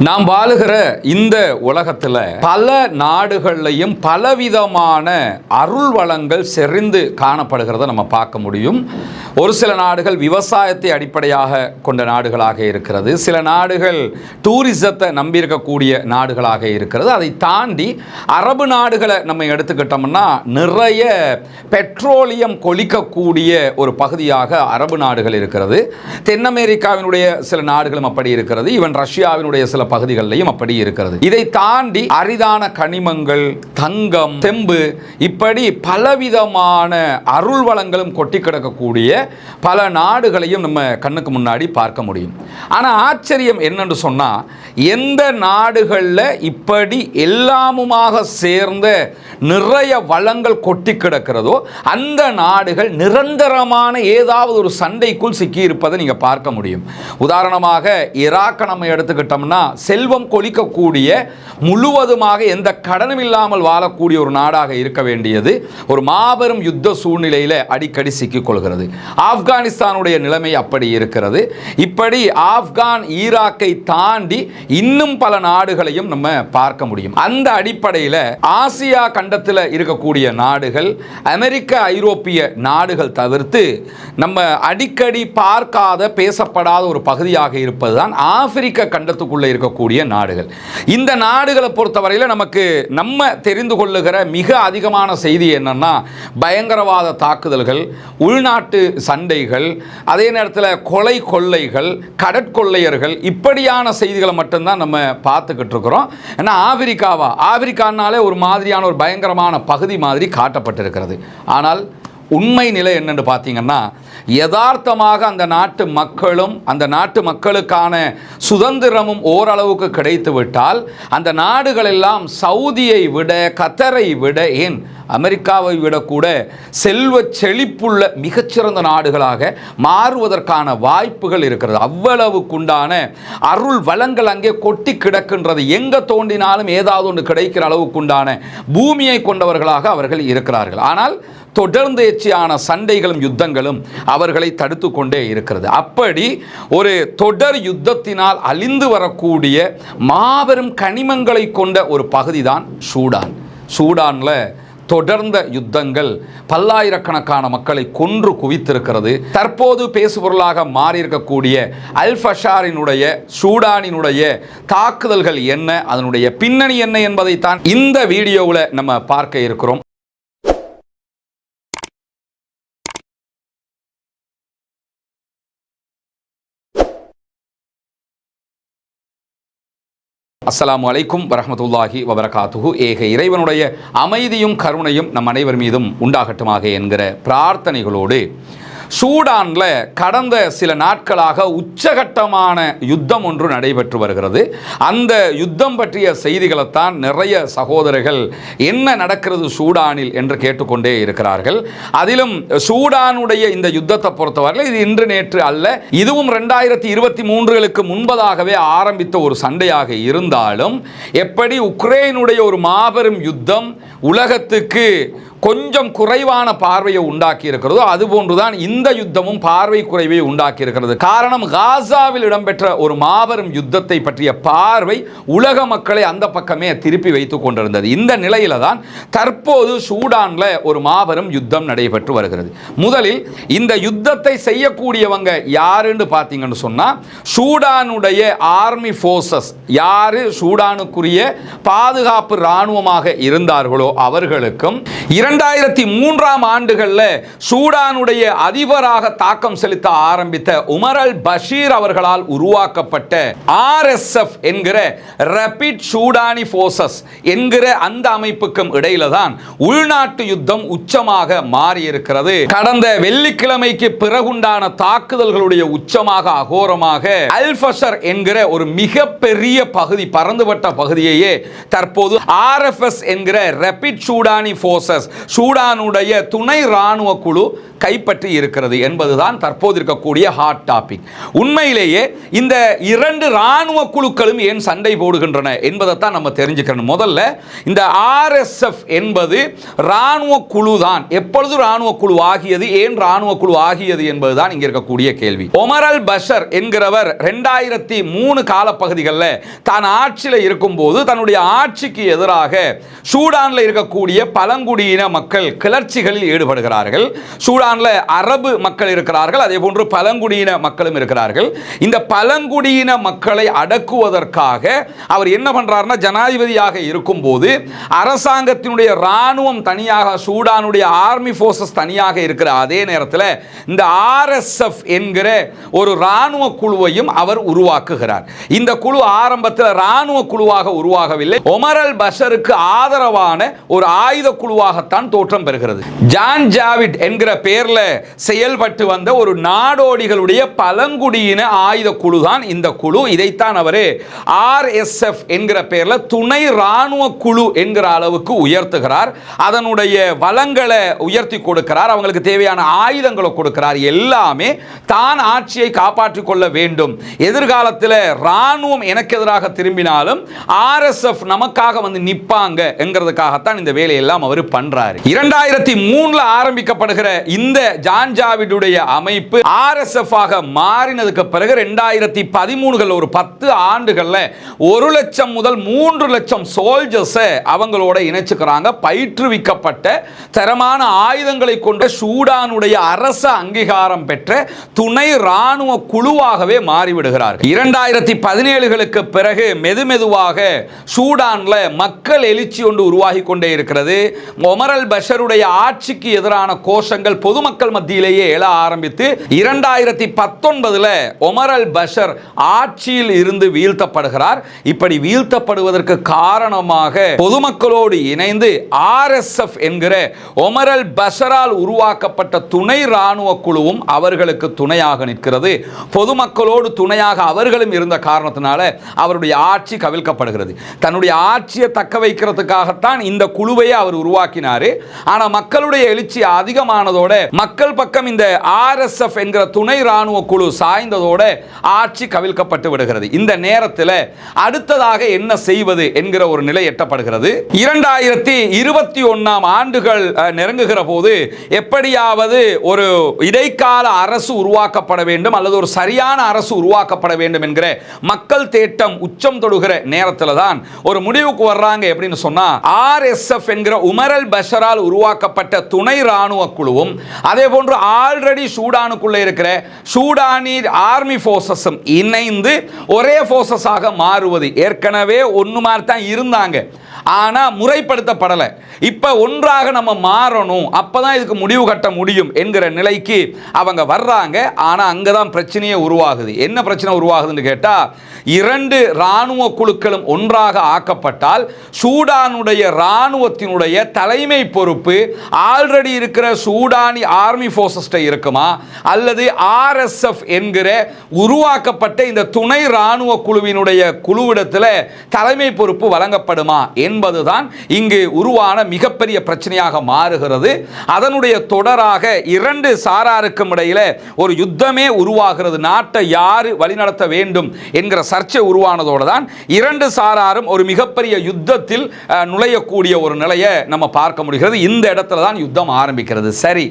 நாம் வாழுகிற இந்த உலகத்தில் பல நாடுகள்லையும் பலவிதமான அருள் வளங்கள் செறிந்து காணப்படுகிறத நம்ம பார்க்க முடியும். ஒரு சில நாடுகள் விவசாயத்தை அடிப்படையாக கொண்ட நாடுகளாக இருக்கிறது. சில நாடுகள் டூரிசத்தை நம்பியிருக்கக்கூடிய நாடுகளாக இருக்கிறது. அதை தாண்டி அரபு நாடுகளை நம்ம எடுத்துக்கிட்டோம்னா நிறைய பெட்ரோலியம் கொளிக்கக்கூடிய ஒரு பகுதியாக அரபு நாடுகள் இருக்கிறது. தென் அமெரிக்காவினுடைய சில நாடுகளும் அப்படி இருக்கிறது. ஈவன் ரஷ்யாவினுடைய சில பகுதிகளிலும் அப்படி இருக்கிறது. இதை தாண்டி அரிதான கனிமங்கள், தங்கம், செம்பு, இப்படி பலவிதமான அருள் வளங்களும் கொட்டி கிடக்கக்கூடிய பல நாடுகளையும் நம்ம கண்ணுக்கு முன்னாடி பார்க்க முடியும். ஆனா ஆச்சரியம் என்னன்னு சொன்னா, எந்த நாடுகளில் இப்படி எல்லாமுமாக சேர்ந்த நிறைய வளங்கள் கொட்டி கிடக்கிறதோ அந்த நாடுகள் நிரந்தரமான ஏதாவது ஒரு சண்டைக்குள் சிக்கி இருப்பதை நீங்க பார்க்க முடியும். உதாரணமாக ஈராக்கை நம்ம எடுத்துக்கிட்டோம்னா, செல்வம் கொளிக்கக்கூடிய, முழுவதுமாக எந்த கடனும் இல்லாமல் வாழக்கூடிய ஒரு நாடாக இருக்க வேண்டியது ஒரு மாபெரும் யுத்த சூழ்நிலையில் அடிக்கடி சிக்கிக் கொள்கிறது. ஆப்கானிஸ்தானுடைய நிலைமை அப்படி இருக்கிறது. இப்படி ஆப்கான், ஈராக்கை தாண்டி இன்னும் பல நாடுகளையும் நம்ம பார்க்க முடியும். அந்த அடிப்படையில் ஆசியா கண்டத்தில் இருக்கக்கூடிய நாடுகள், அமெரிக்க, ஐரோப்பிய நாடுகள் தவிர்த்து நம்ம அடிக்கடி பார்க்காத, பேசப்படாத ஒரு பகுதியாக இருப்பதுதான் ஆப்பிரிக்க கண்டத்துக்குள்ள இருக்கக்கூடிய நாடுகள். இந்த நாடுகளை பொறுத்தவரையில் நமக்கு நம்ம தெரிந்து கொள்ளுகிற மிக அதிகமான செய்தி என்னன்னா, பயங்கரவாத தாக்குதல்கள், உள்நாட்டு சண்டைகள், அதே நேரத்தில் கொலை கொள்ளைகள், கடற்கொள்ளையர்கள், இப்படியான செய்திகளை மட்டும்தான் நம்ம பார்த்துக்கிட்டு இருக்கிறோம். ஏன்னா ஆப்பிரிக்கானாலே ஒரு மாதிரியான ஒரு பயங்கரமான பகுதி மாதிரி காட்டப்பட்டிருக்கிறது. ஆனால் உண்மை நிலை என்னன்னு பார்த்தீங்கன்னா, யதார்த்தமாக அந்த நாட்டு மக்களும் அந்த நாட்டு மக்களுக்கான சுதந்திரமும் ஓரளவுக்கு கிடைத்து விட்டால் அந்த நாடுகள் எல்லாம் சவுதியை விட, கத்தரை விட, ஏன் அமெரிக்காவை விடக்கூட செல்வ செழிப்புள்ள மிகச்சிறந்த நாடுகளாக மாறுவதற்கான வாய்ப்புகள் இருக்கிறது. அவ்வளவுக்குண்டான அருள் வளங்கள் அங்கே கொட்டி கிடக்கின்றது. எங்கே தோண்டினாலும் ஏதாவது ஒன்று கிடைக்கிற அளவுக்குண்டான பூமியை கொண்டவர்களாக அவர்கள் இருக்கிறார்கள். ஆனால் தொடர்ந்து எச்சியான சண்டைகளும் யுத்தங்களும் அவர்களை தடுத்து கொண்டே இருக்கிறது. அப்படி ஒரு தொடர் யுத்தத்தினால் அழிந்து வரக்கூடிய மாபெரும் கனிமங்களை கொண்ட ஒரு பகுதி தான் சூடான். சூடான்ல தொடர்ந்த யுத்தங்கள் பல்லாயிரக்கணக்கான மக்களை கொன்று குவித்திருக்கிறது. தற்போது பேசுபொருளாக மாறியிருக்கக்கூடிய அல்-ஃபஷாரினுடைய, சூடானினுடைய தாக்குதல்கள் என்ன, அதனுடைய பின்னணி என்ன என்பதைத்தான் இந்த வீடியோவில் நம்ம பார்க்க இருக்கிறோம். அஸ்ஸலாமு அலைக்கும் வரஹ்மத்துல்லாஹி வபரகாத்துஹு. ஏக இறைவனுடைய அமைதியும் கருணையும் நம் அனைவர் மீதும் உண்டாகட்டுமாக என்கிற பிரார்த்தனைகளோடு, சூடானில் கடந்த சில நாட்களாக உச்சகட்டமான யுத்தம் ஒன்று நடைபெற்று வருகிறது. அந்த யுத்தம் பற்றிய செய்திகளைத்தான் நிறைய சகோதரர்கள் என்ன நடக்கிறது சூடானில் என்று கேட்டுக்கொண்டே இருக்கிறார்கள். அதிலும் சூடானுடைய இந்த யுத்தத்தை பொறுத்தவரை இது இன்று நேற்று அல்ல, இதுவும் 2023களுக்கு முன்பதாகவே ஆரம்பித்த ஒரு சண்டையாக இருந்தாலும், எப்படி உக்ரைனுடைய ஒரு மாபெரும் யுத்தம் உலகத்துக்கு கொஞ்சம் குறைவான பார்வையை உண்டாக்கி இருக்கிறதோ, அதுபோன்றுதான் இந்த யுத்தமும் பார்வை குறைவை உண்டாக்கி இருக்கிறது. காரணம், காசாவில் இடம்பெற்ற ஒரு மாபெரும் யுத்தத்தை பற்றிய பார்வை உலக மக்களை அந்த பக்கமே திருப்பி வைத்துக் கொண்டிருந்தது. இந்த நிலையில தான் தற்போது சூடான்ல ஒரு மாபெரும் யுத்தம் நடைபெற்று வருகிறது. முதலில் இந்த யுத்தத்தை செய்யக்கூடியவங்க யாருன்னு பார்த்தீங்கன்னு சொன்னா, சூடானுடைய ஆர்மி போர்சஸ், யாரு சூடானுக்குரிய பாதுகாப்பு இராணுவமாக இருந்தார்களோ அவர்களுக்கும் 2003ஆம் ஆண்டுகளில் சூடானுடைய அதிபராக தாக்கம் செலுத்த ஆரம்பித்த உமர் அல் பஷீர் அவர்களால் உருவாக்கப்பட்ட RSF என்கிற ரபிட் சூடானி போர்சஸ் என்கிற அந்த அமைப்புக்கும் இடையில தான் உள்நாட்டு யுத்தம் உச்சமாக மாறியிருக்கிறது. கடந்த வெள்ளிக்கிழமைக்கு பிறகுண்டான தாக்குதல்களுடைய உச்சமாக, அகோரமாக அல்-ஃபஷர் என்கிற ஒரு மிகப்பெரிய பகுதி, பறந்துபட்ட பகுதியையே தற்போது RFS என்கிற ரபிட் சூடானி போர்சஸ், சூடானுடைய துணை இராணுவ குழு கைப்பற்றி இருக்கிறது என்பதுதான் தற்போது இருக்கக்கூடிய ஹாட் டாபிக். உண்மையிலேயே இந்த இரண்டு இராணுவ குழுக்களும் ஏன் சண்டை போடுகின்றன என்பதைத்தான் நம்ம தெரிஞ்சுக்கணும். முதல்ல இந்த RSF என்பது இராணுவ குழு தான். எப்பொழுது இராணுவ குழு ஆகியது, ஏன் இராணுவ குழு ஆகியது என்பதுதான் இங்க இருக்கக்கூடிய கேள்வி. ஒமர் அல் பஷர் என்கிறவர் 2003 காலப்பகுதிகளில் தான் ஆட்சியில் இருக்கும்போது தன்னுடைய ஆட்சிக்கு எதிராக சூடானில் இருக்கக்கூடிய பழங்குடியின மக்கள் கிளர்ச்சிகளில் ஈடுபடுகிறார்கள். சூடானில் அரபு மக்கள் இருக்கிறார்கள், அதே போன்று பழங்குடியின மக்களும் இருக்கிறார்கள். இந்த பழங்குடியின மக்களை அடக்குவதற்காக அவர் என்ன பண்றாருன்னா, ஜனாதிபதியாக இருக்கும்போது அரசாங்கத்தினுடைய ராணுவம் தனியாக, சூடானுடைய ஆர்மி போர்சஸ் தனியாக இருக்கிற அதே நேரத்தில் இந்த RSF என்கிற ஒரு ராணுவ குழுவையும் அவர் உருவாக்குகிறார். இந்த குழு ஆரம்பத்தில் ராணுவ குழுவாக உருவாகவில்லை, ஒமர் அல் பஷருக்கு ஆதரவான ஒரு ஆயுத குழுவாகத்தான் தோற்றம் பெறுகிறது. ஜான் ஜாவிட் என்கிற பெயர்ல செயல்பட்டு வந்த ஒரு நாடோடிகளுடைய பழங்குடியின ஆயுத குழு தான் இந்த குழு. இதைத்தான் அவர் RSF என்கிற பெயர்ல துணை ராணுவ குழு என்கிற அளவுக்கு உயர்த்துகிறார். அதனுடைய வளங்களை உயர்த்தி கொடுக்கிறார், அவங்களுக்கு தேவையான ஆயுதங்களை கொடுக்கிறார். எல்லாமே தான் ஆட்சியை காப்பாற்றிக் கொள்ள வேண்டும், எதிர்காலத்தில் ராணுவம் எனக்கு எதிராக திரும்பினாலும் RSF நமக்காக வந்து நிப்பாங்க என்கிறதுக்காகத்தான் இந்த வேலையெல்லாம் அவர் பண்றாரு. 2003 ஆரம்பிக்கப்படுகிற இந்த ஜான் ஜாவிடுடைய அமைப்பு RSF ஆக மாறினதுக்கு பிறகு 2013 ஒரு 10 ஆண்டுகள்ல 1 லட்சம் முதல் 3 லட்சம் சோல்ஜர்ஸ் அவங்களோட இணைச்சுக்கிறாங்க. பயிற்றுவிக்கப்பட்ட தரமான ஆயுதங்களை கொண்ட சூடானுடைய அரச அங்கீகாரம் பெற்ற துணை ராணுவ குழுவாகவே மாறிவிடுகிறார்கள். 2017களுக்கு பிறகு மெதுமெதுவாக சூடான்ல மக்கள் எழுச்சி ஒன்று உருவாகி கொண்டே இருக்கிறது. ஒமர் அல் பஷருடைய ஆட்சிக்கு எதிரான கோஷங்கள் பொதுமக்கள் மத்தியிலேயே எழ ஆரம்பித்து 2019 ஒமர் அல் பஷர் ஆட்சியில் இருந்து வீழ்த்தப்படுகிறார். இப்படி வீழ்த்தப்படுவதற்கு காரணமாக பொதுமக்களோடு இணைந்து RSF என்கிற ஒமர் அல் பஷரால் உருவாக்கப்பட்ட துணை ராணுவ குழுவும் அவர்களுக்கு துணையாக நிற்கிறது. பொதுமக்களோடு துணையாக அவர்களும் இருந்த காரணத்தினால அவருடைய ஆட்சி கவிழ்க்கப்படுகிறது. தன்னுடைய ஆட்சியை தக்க வைக்கிறதுக்காகத்தான் இந்த குழுவையே அவர் உருவாக்கினார். ஆனால் மக்களுடைய எழுச்சி அதிகமானதோட மக்கள் பக்கம் இந்த RSF என்கிற துணை ராணுவ குழு சாய்ந்ததோட ஆட்சி கவிழ்க்கப்பட்டு விடுகிறது. இந்த நேரத்தில் அடுத்ததாக என்ன செய்வது என்கிற ஒரு நிலை எட்டப்படுகிறது. 2021 ஆண்டுகள் நெருங்குகிற போது எப்படியாவது ஒரு இடைக்கால அரசு உருவாக்கப்பட வேண்டும் அல்லது ஒரு சரியான அரசு உருவாக்கப்பட வேண்டும் என்கிற மக்கள் தேட்டம் உச்சம் தொடுகிற நேரத்தில் தான் ஒரு முடிவுக்கு வர்றாங்க. எப்படின்னு சொன்னா, RSF என்கிற உமர் அல் பஷரால் உருவாக்கப்பட்ட துணை ராணுவ குழுவும் அதே போன்று ஆல்ரெடி சூடானுக்குள்ள இருக்கிற சூடானி ஆர்மி போர்சஸும் இணைந்து ஒரே போர்சஸாக மாறுவது. ஏற்கனவே ஒன்று மாதிரி தான் இருந்தாங்க, ஆனால் முறைப்படுத்தப்படலை. இப்போ ஒன்றாக நம்ம மாறணும், அப்பதான் இதுக்கு முடிவு கட்ட முடியும் என்கிற நிலைக்கு அவங்க வர்றாங்க. ஆனால் அங்கே தான் பிரச்சனையே உருவாகுது. என்ன பிரச்சனை உருவாகுதுன்னு கேட்டால், 2 இராணுவ குழுக்களும் ஒன்றாக ஆக்கப்பட்டால் சூடானுடைய இராணுவத்தினுடைய தலைமை பொறுப்பு ஆல்ரெடி இருக்கிற சூடானி ஆர்மி போர்சஸ் இருக்குமா அல்லது RSF என்கிற உருவாக்கப்பட்ட இந்த துணை இராணுவ குழுவினுடைய குழுவிடத்தில் தலைமை பொறுப்பு வழங்கப்படுமா என்பதுதான் இங்கு உருவான மிகப்பெரிய பிரச்சனையாக மாறுகிறது. அதனுடைய தொடராக 2 சாராருக்கும் இடையில ஒரு யுத்தமே உருவாகிறது. நாட்டை யாரு வழிநடத்த வேண்டும் என்கிற சர்ச்சை உருவானதோடு தான் 2 சாராரும் ஒரு மிகப்பெரிய யுத்தத்தில் நுழையக்கூடிய ஒரு நிலையை நம்ம பார்க்க முடிகிறது. இந்த இடத்துல தான் யுத்தம் ஆரம்பிக்கிறது. சரி,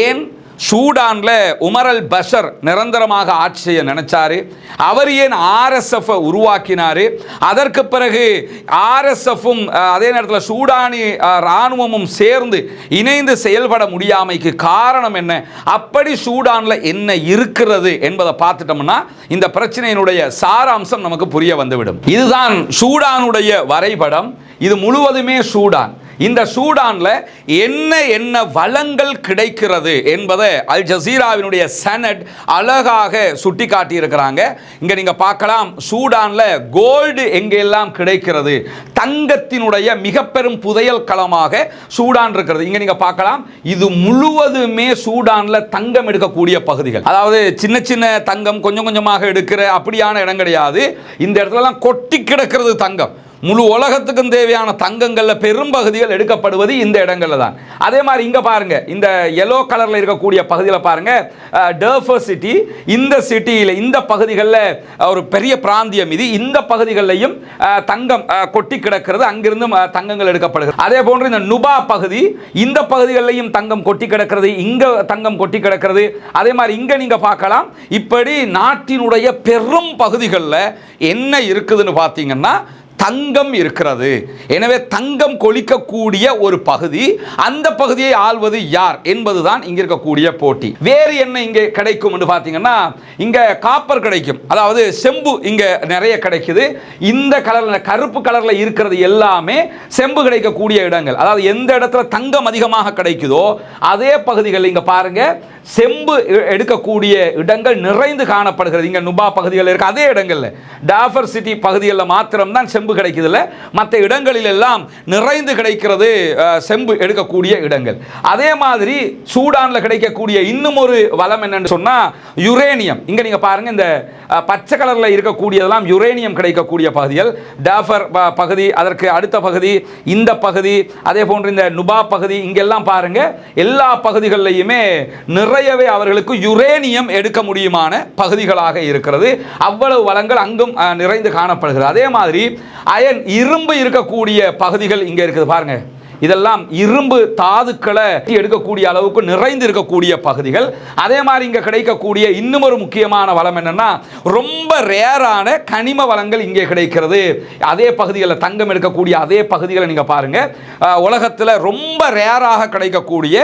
ஏன் சூடான்ல உமர் அல் பஷர் நிரந்தரமாக ஆட்சி செய்ய நினைச்சாரு? அவர் ஏன் RSF உருவாக்கினாரு? அதற்கு பிறகு RSFும் அதே நேரத்தில் சூடானி இராணுவமும் சேர்ந்து இணைந்து செயல்பட முடியாமைக்கு காரணம் என்ன? அப்படி சூடான்ல என்ன இருக்கிறது என்பதை பார்த்துட்டோம்னா இந்த பிரச்சனையினுடைய சாராம்சம் நமக்கு புரிய வந்துவிடும். இதுதான் சூடானுடைய வரைபடம். இது முழுவதுமே சூடான். இந்த சூடான்ல என்ன வளங்கள் கிடைக்கிறது என்பதை அல் ஜசீராவினுடைய சனட் அழகாக சுட்டி காட்டி இருக்கிறாங்க. இங்க நீங்க பார்க்கலாம், சூடான்ல கோல்டு எங்கெல்லாம் கிடைக்கிறது, தங்கத்தினுடைய மிக பெரும் புதையல் களமாக சூடான் இருக்கிறது. இங்க நீங்க பார்க்கலாம், இது முழுவதுமே சூடான்ல தங்கம் எடுக்கக்கூடிய பகுதிகள். அதாவது சின்ன சின்ன தங்கம் கொஞ்சம் கொஞ்சமாக எடுக்கிற அப்படியான இடம் கிடையாது. இந்த இடத்துல கொட்டி கிடக்கிறது தங்கம். முழு உலகத்துக்கும் தேவையான தங்கங்கள்ல பெரும்பகுதிகள் எடுக்கப்படுவது இந்த இடங்கள்ல தான். அதே மாதிரி இங்க பாருங்க, இந்த yellow கலர்ல இருக்கக்கூடிய பகுதியில் பாருங்க, டர்ஃபர் சிட்டி. இந்த சிட்டியில இந்த பகுதிகளில் ஒரு பெரிய பிராந்தியம் இது. இந்த பகுதிகளிலையும் தங்கம் கொட்டி கிடக்கிறது, அங்கிருந்து தங்கங்கள் எடுக்கப்படுகிறது. அதே போன்று இந்த நுபா பகுதி, இந்த பகுதிகளிலையும் தங்கம் கொட்டி கிடக்கிறது, இங்க தங்கம் கொட்டி கிடக்கிறது. அதே மாதிரி இங்க நீங்க பார்க்கலாம். இப்படி நாட்டினுடைய பெரும் பகுதிகளில் என்ன இருக்குதுன்னு பார்த்தீங்கன்னா தங்கம் இருக்கிறது. எனவே தங்கம் கொளிக்கக்கூடிய ஒரு பகுதி, அந்த பகுதியை ஆள்வது யார் என்பதுதான் இங்க இருக்கக்கூடிய போட்டி. வேறு என்ன இங்கே கிடைக்கும் என்று பார்த்தீங்கன்னா, இங்க காப்பர் கிடைக்கும், அதாவது செம்பு இங்க நிறைய கிடைக்குது. இந்த கலர்ல, கருப்பு கலர்ல இருக்கிறது எல்லாமே செம்பு கிடைக்கக்கூடிய இடங்கள். அதாவது எந்த இடத்துல தங்கம் அதிகமாக கிடைக்குதோ அதே பகுதிகள் இங்க பாருங்க, செம்பு எடுக்கக்கூடிய இடங்கள் நிறைந்து காணப்படுகிறது. இங்க நுபா பகுதிகளில் இருக்க அதே இடங்கள்ல, டாஃபர் சிட்டி பகுதிகளில் மாத்திரம்தான் செம்பு கிடைக்குதுல்ல, மற்ற இடங்களில் எல்லாம் நிறைந்து கிடைக்கிறது செம்பு எடுக்கக்கூடிய இடங்கள். அதே மாதிரி சூடான்ல கிடைக்கக்கூடிய இன்னும் ஒரு வளம் என்னன்னு சொன்னா யுரேனியம். இங்க நீங்க பாருங்க, இந்த பச்சை கலர்ல இருக்கக்கூடியதெல்லாம் யுரேனியம் கிடைக்கக்கூடிய பகுதிகள். டாஃபர் பகுதி, அதற்கு அடுத்த பகுதி இந்த பகுதி, அதே போன்று இந்த நுபா பகுதி, இங்கெல்லாம் பாருங்க எல்லா பகுதிகளிலுமே நிறையவே அவர்களுக்கு யுரேனியம் எடுக்க முடியுமான பகுதிகளாக இருக்கிறது. அவ்வளவு வளங்கள் அங்கும் நிறைந்து காணப்படுகிறது. அதே மாதிரி அயன், இரும்பு இருக்கக்கூடிய பகுதிகள் இங்க இருக்குது பாருங்க. இதெல்லாம் இரும்பு தாதுக்களை எடுக்கக்கூடிய அளவுக்கு நிறைந்து இருக்கக்கூடிய பகுதிகள். அதே மாதிரி இங்க கிடைக்கக்கூடிய இன்னும் ஒரு முக்கியமான வளம் என்னன்னா, ரொம்ப ரேரான கனிம வளங்கள் இங்கே கிடைக்கிறது. அதே பகுதிகளில் தங்கம் எடுக்கக்கூடிய அதே பகுதிகளை நீங்க பாருங்க, உலகத்தில் ரொம்ப ரேராக கிடைக்கக்கூடிய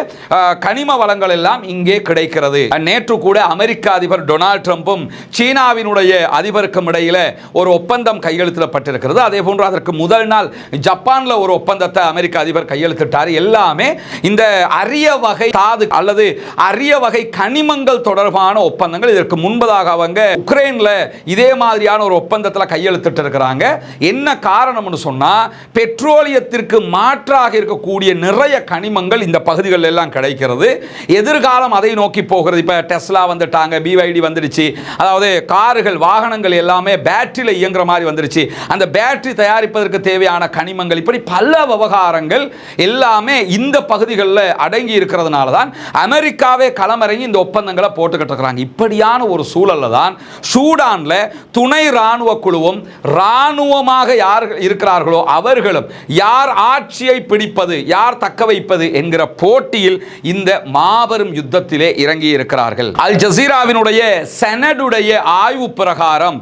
கனிம வளங்கள் எல்லாம் இங்கே கிடைக்கிறது. நேற்று கூட அமெரிக்க அதிபர் டொனால்ட் ட்ரம்பும் சீனாவினுடைய அதிபருக்கும் இடையில ஒரு ஒப்பந்தம் கையெழுத்திடப்பட்டிருக்கிறது. அதே போன்று அதற்கு முதல் நாள் ஜப்பான்ல ஒரு ஒப்பந்தத்தை அமெரிக்க அதிபர் கையெழுத்திட்டார். எல்லாமே இந்த அரிய வகை தாது அல்லது அரிய வகை கனிமங்கள் தொடர்பான ஒப்பந்தங்கள். இதற்கு முன்பதாக அவங்க உக்ரைன்ல இதே மாதிரியான ஒரு ஒப்பந்தத்தில் கையெழுத்திட்டு இருக்கிறாங்க. என்ன காரணம்னு சொன்னா, பெட்ரோலியத்திற்கு மாற்றாக இருக்கக்கூடிய நிறைய கனிமங்கள் இந்த பகுதிகளில் எல்லாம் கிடைக்கிறது. எதிர்காலம் அதை நோக்கி போகிறது. இப்ப டெஸ்லா வந்துட்டாங்க, BYD வந்துடுச்சு. அதாவது கார்கள், வாகனங்கள் எல்லாமே பேட்டரியில் இயங்குற மாதிரி வந்துடுச்சு. அந்த பேட்டரி தயாரிப்பதற்கு தேவையான கனிமங்கள், இப்படி பல விவகாரங்கள் எல்லாமே இந்த பகுதிகளில் அடங்கி இருக்கிறதுனால தான் அமெரிக்காவே களமிறங்கி இந்த ஒப்பந்தங்களை போட்டுக்கிட்டு இருக்கிறாங்க. இப்படியான ஒரு சூழல்ல தான் சூடான்ல துணை ராணுவ குழுவும் ராணுவமாக யார் இருக்கிறார்களோ அவர்களும் யார் ஆட்சியை பிடிப்பது, யார் தக்க வைப்பது என்கிற போட்டியில் இந்த மாபெரும் யுத்தத்திலே இறங்கி இருக்கிறார்கள். அல் ஜசீராவினுடைய செனடுடைய ஆய்வு பிரகாரம்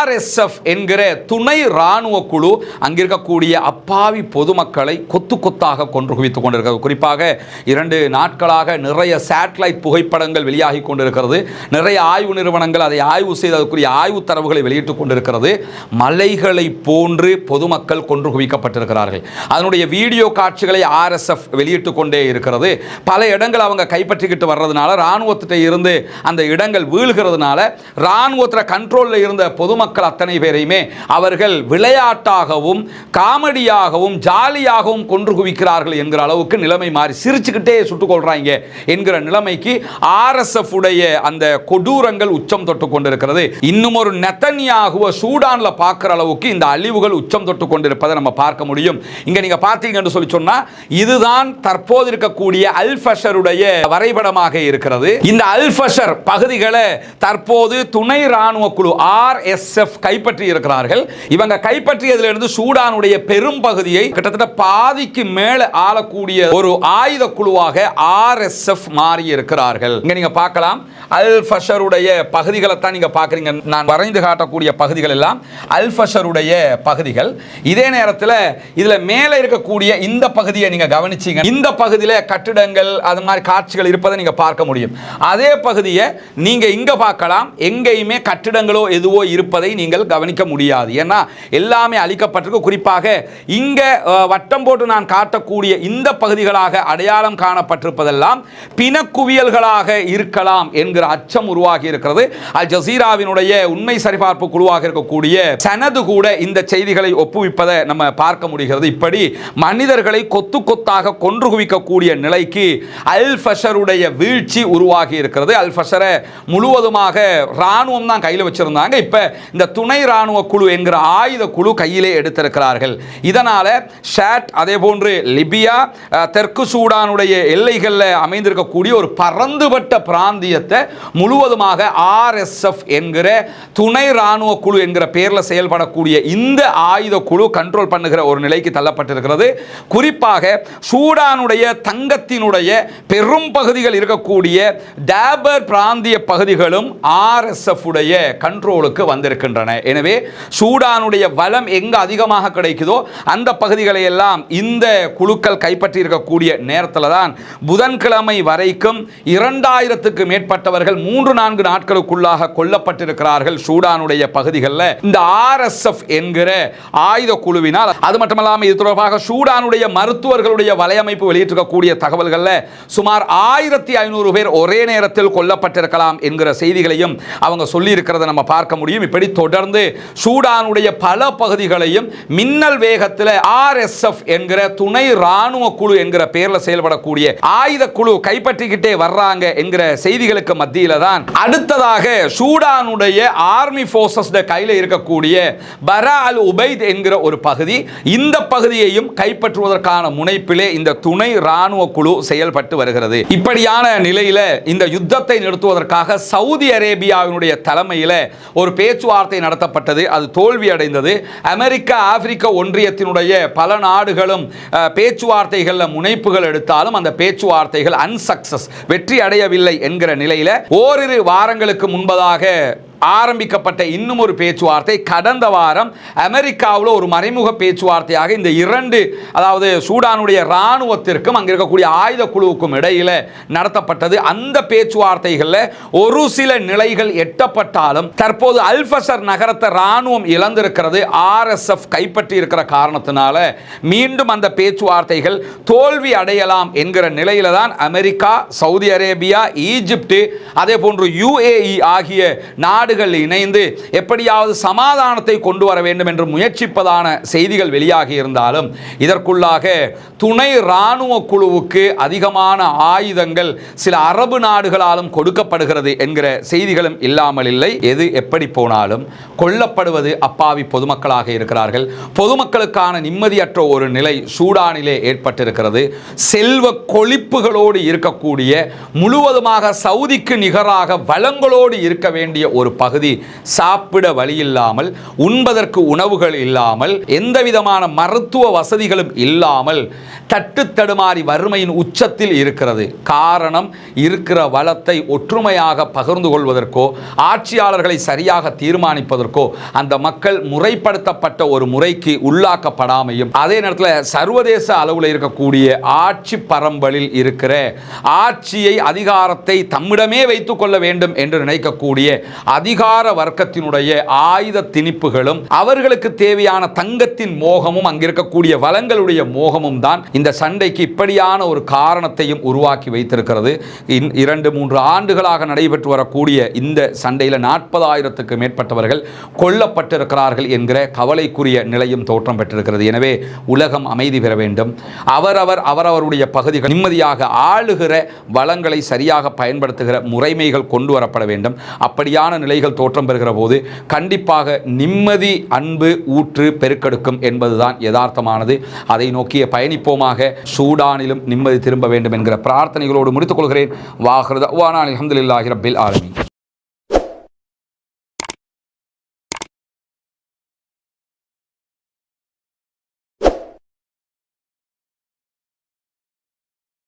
RSF என்கிற துணை ராணுவ குழு அங்கிருக்கக்கூடிய அப்பாவி பொதுமக்களை கொத்து கொத்தாக கொன்று குவித்துக் கொண்டிருக்கிறது. குறிப்பாக 2 நாட்களாக நிறைய சேட்டலைட் புகைப்படங்கள் வெளியாகி கொண்டிருக்கிறது. நிறைய ஆய்வு நிறுவனங்கள் அதை ஆய்வு செய்து அதற்குரிய ஆய்வு தரவுகளை வெளியிட்டுக் கொண்டிருக்கிறது. மலைகளை போன்று பொதுமக்கள் கொன்று குவிக்கப்பட்டிருக்கிறார்கள். அதனுடைய வீடியோ காட்சிகளை RSF வெளியிட்டுக் கொண்டே இருக்கிறது. பல இடங்கள் அவங்க கைப்பற்றிக்கிட்டு வர்றதுனால, ராணுவத்திட்ட இருந்து அந்த இடங்கள் வீழ்கிறதுனால, ராணுவத்தில் கண்ட்ரோலில் இருந்த பொதுமக்கள் அத்தனை பேரையுமே அவர்கள் விளையாட்டாகவும் காமெடியாகவும் ஜாலியாகவும் கொன்று குவிக்கிறார்கள் என்கிற அளவுக்கு நிலைமை மாறி சிரிச்சுக்கிட்டே சுட்டுக் கொள்றாங்க என்கிற நிலைமைக்கு RSF உடைய அந்த கொடூரங்கள் உச்சம் தொட்டு கொண்டிருக்கிறது. இன்னும் ஒரு நெத்தன்யாகுவை சூடான்ல பார்க்கிற அளவுக்கு இந்த அழிவுகள் உச்சம் தொட்டு கொண்டிருப்பதை நம்ம பார்க்க முடியும். இங்க நீங்க பார்த்தீங்கன்னு சொல்லி சொன்னா, இதுதான் தற்போது இருக்கக்கூடிய அல் ஃபஷருடைய வரைபடமாக இருக்கிறது. இந்த அல் ஃபஷர் பகுதிகளை தற்போது துணை ராணுவ குழு RSF கைப்பற்றி இருக்கிறார்கள். இவங்க கைப்பற்றியதிலிருந்து சூடானுடைய பெரும் பகுதியை கிட்டத்தட்ட பாதிக்கு மேல ஆளக்கூடிய ஒரு ஆயுத குழுவாக RSF மாறி இருக்கிறார்கள். இங்க நீங்க பார்க்கலாம், அல் ஃபஷருடைய பகுதிகளை தான் நீங்க பார்க்குறீங்க. நான் வரைந்து காட்டக்கூடிய பகுதிகள் எல்லாம் அல் ஃபஷருடைய பகுதிகள். இதே நேரத்தில் இதுல மேலே இருக்கக்கூடிய இந்த பகுதியை நீங்க கவனிச்சீங்க, இந்த பகுதியில் கட்டிடங்கள் அது மாதிரி காட்சிகள் இருப்பதை நீங்க பார்க்க முடியும். அதே பகுதியை நீங்க இங்க பார்க்கலாம், எங்கேயுமே கட்டிடங்களோ எதுவோ இருப்பதை நீங்கள் கவனிக்க முடியாது. ஏன்னா எல்லாமே அழிக்கப்பட்டிருக்கு. குறிப்பாக இங்க வட்டம் போட்டு நான் காட்டக்கூடிய இந்த பகுதிகளாக அடையாளம் காணப்பட்டிருப்பதெல்லாம் பிணக்குவியல்களாக இருக்கலாம் என்கிற அச்சம் உருவாகி இருக்கிறது. அல் ஜசீராவினுடைய உண்மை சரிபார்ப்பு குழுவாக இருக்கக்கூடிய சனது கூட இந்த செய்திகளை ஒப்புவிப்பதை நம்ம பார்க்க முடிகிறது. இப்படி மனிதர்களை கொத்து கொத்தாக கொன்று குவிக்கக்கூடிய நிலைக்கு அல் ஃபஷருடைய வீழ்ச்சி உருவாகி இருக்கிறது. அல் ஃபஷரை முழுவதுமாக ராணுவம் தான் கையில் வச்சிருந்தாங்க. இப்ப இந்த துணை ராணுவ குழு என்கிற ஆயுத குழு கையிலே எடுத்திருக்கிறார்கள். இதனால ஷாட் அதே போன்று லிபியா தெற்கு சூடானுடைய எல்லைகளில் அமைந்திருக்கக்கூடிய ஒரு பரந்துபட்ட பிராந்தியத்தை முழுவதுமாக RSF என்கிற துணை ராணுவ குழு என்கிற பெயரில் செயல்படக்கூடிய இந்த ஆயுத குழு கண்ட்ரோல் பண்ணுகிற ஒரு நிலைக்கு தள்ளப்பட்டிருக்கிறது. குறிப்பாக சூடானுடைய தங்கத்தினுடைய பெரும் பகுதிகள் இருக்கக்கூடிய டாபர் பிராந்திய பகுதிகளும் RSF உடைய கண்ட்ரோலுக்கு வந்திருக்கின்றன. எனவே சூடானுடைய வளம் எங்கு அதிகமாக கிடைக்குதோ அந்த பகுதிகளை எல்லாம் இந்த குழுக்கள் கைப்பற்றி இருக்கக்கூடிய நேரத்தில் தான் புதன்கிழமை வரைக்கும் 2000க்கு மேற்பட்டவர்கள் 3-4 நாட்களுக்குள்ளாக கொல்லப்பட்டிருக்கிறார்கள் சூடானுடைய பகுதிகளில் இந்த RSF என்கிற ஆயுத குழுவினால். அது மட்டுமல்லாமல் இது தொடர்பாக சூடானுடைய மருத்துவர்களுடைய வலையமைப்பு வெளியிட்டிருக்கக்கூடிய தகவல்களில் சுமார் 1500 பேர் ஒரே நேரத்தில் கொல்லப்பட்டிருக்கலாம் என்கிற செய்திகளையும் அவங்க சொல்லி இருக்கிறத நம்ம பார்க்க முடியும். இப்படி தொடர்ந்து சூடானுடைய பல பகுதிகளையும் மின்னல் வேகத்தில் RSF என்கிற துணை ராணுவ குழு என்கிற பெயரில் செயல்படக்கூடிய ஆயுத குழு கைப்பற்றிக்கிட்டே வர்றாங்க என்கிற செய்திகளுக்கு மத்தியில தான் அடுத்ததாக சூடானுடைய ஆர்மி போர்சஸ் கையில் இருக்கக்கூடிய பரா அல் உபைத் என்கிற ஒரு பகுதி, இந்த பகுதியையும் கைப்பற்றுவதற்கான முனைப்பிலே இந்த துணை ராணுவ குழு செயல்பட்டு வருகிறது. இப்படியான நிலையில இந்த யுத்தத்தை நிறுத்துவதற்காக சவுதி அரேபியாவினுடைய தலைமையில் ஒரு பேச்சுவார்த்தை நடத்தப்பட்டது. அது தோல்வி அடைந்தது. அமெரிக்கா ஆப்பிரிக்க ஒன்றியத்தினுடைய பல நாடுகளும் பேச்சுவார்த்தைகளில் முனைப்புகள் எடுத்தாலும் அந்த பேச்சுவார்த்தைகள் அன்சக்சஸ், வெற்றி அடையவில்லை என்கிற நிலையில் ஓரிரு வாரங்களுக்கு முன்பதாக ஆரம்பிக்கப்பட்ட இன்னும் ஒரு பேச்சுவார்த்தை கடந்த வாரம் அமெரிக்காவில் ஒரு மறைமுக பேச்சுவார்த்தையாக இந்த இரண்டு, அதாவது சூடானுடைய இராணுவத்திற்கும் அங்கே இருக்கக்கூடிய ஆயுத குழுவுக்கும் இடையில் நடத்தப்பட்டது. அந்த பேச்சுவார்த்தைகளில் ஒரு சில நிலைகள் எட்டப்பட்டாலும் தற்போது அல் ஃபஷர் நகரத்தை இராணுவம் இழந்திருக்கிறது. RSF கைப்பற்றி இருக்கிற காரணத்தினால மீண்டும் அந்த பேச்சுவார்த்தைகள் தோல்வி அடையலாம் என்கிற நிலையில தான் அமெரிக்கா, சவுதி அரேபியா, ஈஜிப்ட் அதே போன்று UAE ஆகிய நாடுகள் இணைந்து எப்படியாவது சமாதானத்தை கொண்டு வர வேண்டும் என்று முயற்சிப்பதான செய்திகள் வெளியாகி இருந்தாலும் இதற்குள்ளாக துணை ராணுவ குழுவுக்கு அதிகமான ஆயுதங்கள் சில அரபு நாடுகளாலும் கொடுக்கப்படுகிறது என்கிற செய்திகளும் இல்லாமல் இல்லை. எது எப்படி போனாலும் கொல்லப்படுவது அப்பாவி பொதுமக்களாக இருக்கிறார்கள். பொதுமக்களுக்கான நிம்மதியற்ற ஒரு நிலை சூடானிலே ஏற்பட்டிருக்கிறது. செல்வ கொழிப்புகளோடு இருக்கக்கூடிய, முழுவதுமாக சவுதிக்கு நிகராக வளங்களோடு இருக்க வேண்டிய ஒரு பகுதி சாப்பிட வழி இல்லாமல், உண்பதற்கு உணவுகள் இல்லாமல், எந்த விதமான மருத்துவ வசதிகளும் இல்லாமல் தட்டு தடுமாறி வறுமையின் உச்சத்தில் இருக்கிறது. காரணம், இருக்கிற வளத்தை ஒற்றுமையாக பகிர்ந்து கொள்வதற்கோ ஆட்சியாளர்களை சரியாக தீர்மானிப்பதற்கோ அந்த மக்கள் முறைப்படுத்தப்பட்ட ஒரு முறைக்கு உள்ளாக்கப்படாமையும், அதே நேரத்தில் சர்வதேச அளவில் இருக்கக்கூடிய ஆட்சி பரம்பலில் இருக்கிற ஆட்சியை, அதிகாரத்தை தம்மிடமே வைத்துக் கொள்ள வேண்டும் என்று நினைக்கக்கூடிய அதிகார வர்க்கத்தினுடைய ஆயுத திணிப்புகளும் அவர்களுக்கு தேவையான தங்கத்தின் மோகமும் அங்கிருக்கக்கூடிய வளங்களுடைய மோகமும் தான் இந்த சண்டைக்கு இப்படியான ஒரு காரணத்தையும் உருவாக்கி வைத்திருக்கிறது. 2-3 ஆண்டுகளாக நடைபெற்று வரக்கூடிய இந்த சண்டையில் 40,000க்கு மேற்பட்டவர்கள் கொல்லப்பட்டிருக்கிறார்கள் என்கிற கவலைக்குரிய நிலையும் தோற்றம் பெற்றிருக்கிறது. எனவே உலகம் அமைதி பெற வேண்டும். அவரவருடைய பகுதிகள் நிம்மதியாக ஆளுகிற வளங்களை சரியாக பயன்படுத்துகிற முறைமைகள் கொண்டு வரப்பட வேண்டும். அப்படியான நிலைகள் தோற்றம் பெறுகிற போது கண்டிப்பாக நிம்மதி, அன்பு ஊற்று பெருக்கெடுக்கும் என்பதுதான் யதார்த்தமானது. அதை நோக்கிய பயணிப்போமாக. சூடானிலும் நிம்மதி திரும்ப வேண்டும் என்கிற பிரார்த்தனைகளோடு முடித்துக் கொள்கிறேன். வாஹிரு தஅவானா அல்ஹம்துலில்லாஹி ரப்பில் ஆலமீன்.